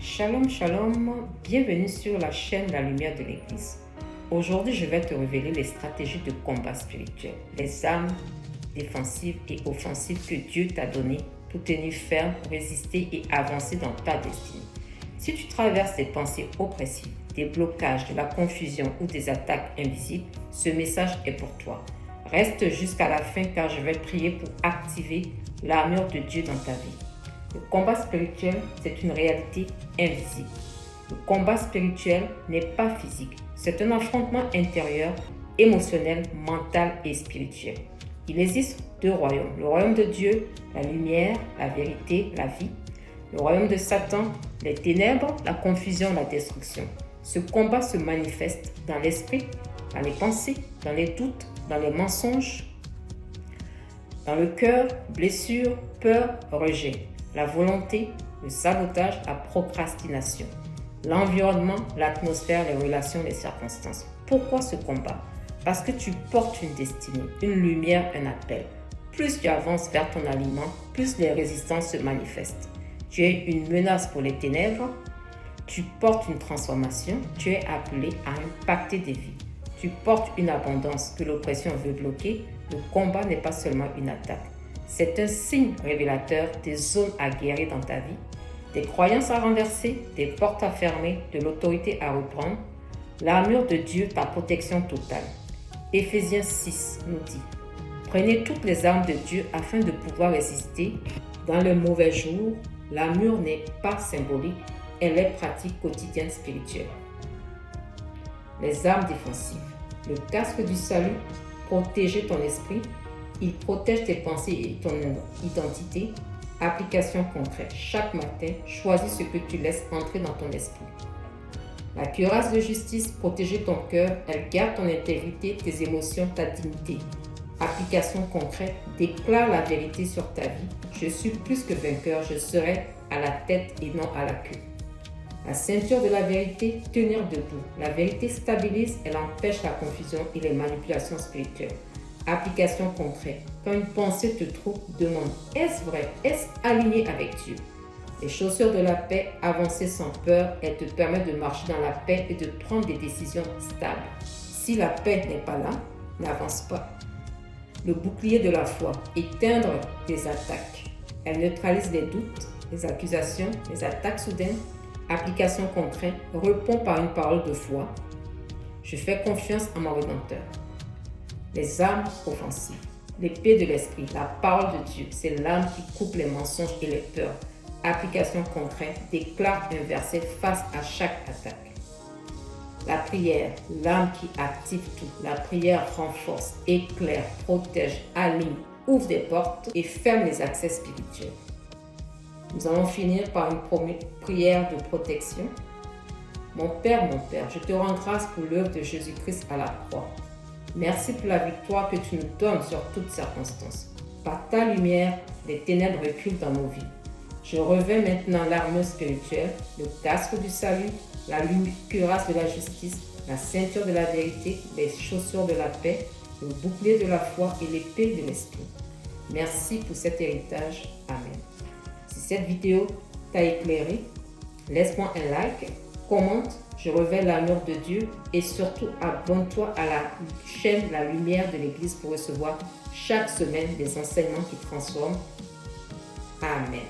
Shalom, shalom, bienvenue sur la chaîne La Lumière de l'Église. Aujourd'hui, je vais te révéler les stratégies de combat spirituel, les armes défensives et offensives que Dieu t'a données pour tenir ferme, résister et avancer dans ta destinée. Si tu traverses des pensées oppressives, des blocages, de la confusion ou des attaques invisibles, ce message est pour toi. Reste jusqu'à la fin car je vais prier pour activer l'armure de Dieu dans ta vie. Le combat spirituel, c'est une réalité invisible. Le combat spirituel n'est pas physique. C'est un affrontement intérieur, émotionnel, mental et spirituel. Il existe deux royaumes. Le royaume de Dieu, la lumière, la vérité, la vie. Le royaume de Satan, les ténèbres, la confusion, la destruction. Ce combat se manifeste dans l'esprit, dans les pensées, dans les doutes, dans les mensonges, dans le cœur, blessures, peur, rejet. La volonté, le sabotage, la procrastination, l'environnement, l'atmosphère, les relations, les circonstances. Pourquoi ce combat? Parce que tu portes une destinée, une lumière, un appel. Plus tu avances vers ton aliment, plus les résistances se manifestent. Tu es une menace pour les ténèbres, tu portes une transformation, tu es appelé à impacter des vies. Tu portes une abondance que l'oppression veut bloquer. Le combat n'est pas seulement une attaque. C'est un signe révélateur des zones à guérir dans ta vie, des croyances à renverser, des portes à fermer, de l'autorité à reprendre. L'armure de Dieu, ta protection totale. Éphésiens 6 nous dit: prenez toutes les armes de Dieu afin de pouvoir résister dans le mauvais jour. L'armure n'est pas symbolique, elle est pratique quotidienne spirituelle. Les armes défensives. Le casque du salut, protéger ton esprit. Il protège tes pensées et ton identité. Application concrète. Chaque matin, choisis ce que tu laisses entrer dans ton esprit. La cuirasse de justice, protéger ton cœur. Elle garde ton intégrité, tes émotions, ta dignité. Application concrète. Déclare la vérité sur ta vie. Je suis plus que vainqueur, je serai à la tête et non à la queue. La ceinture de la vérité, tenir debout. La vérité stabilise, elle empêche la confusion et les manipulations spirituelles. Application concrète. Quand une pensée te trouble, demande: est-ce vrai? Est-ce aligné avec Dieu? Les chaussures de la paix, avancer sans peur, elles te permettent de marcher dans la paix et de prendre des décisions stables. Si la paix n'est pas là, n'avance pas. Le bouclier de la foi, éteindre les attaques. Elle neutralise les doutes, les accusations, les attaques soudaines. Application concrète, réponds par une parole de foi. Je fais confiance à mon Rédempteur. Les armes offensives. L'épée de l'esprit, la parole de Dieu, c'est l'arme qui coupe les mensonges et les peurs. Application concrète, déclare un verset face à chaque attaque. La prière, l'arme qui active tout. La prière renforce, éclaire, protège, aligne, ouvre des portes et ferme les accès spirituels. Nous allons finir par une prière de protection. Mon Père, je te rends grâce pour l'œuvre de Jésus-Christ à la croix. Merci pour la victoire que tu nous donnes sur toutes circonstances. Par ta lumière, les ténèbres reculent dans nos vies. Je revêts maintenant l'armure spirituelle, le casque du salut, la cuirasse de la justice, la ceinture de la vérité, les chaussures de la paix, le bouclier de la foi et l'épée de l'esprit. Merci pour cet héritage. Amen. Si cette vidéo t'a éclairé, laisse-moi un like, commente. Je révèle l'armure de Dieu et surtout abonne-toi à la chaîne La Lumière de l'Église pour recevoir chaque semaine des enseignements qui transforment. Amen.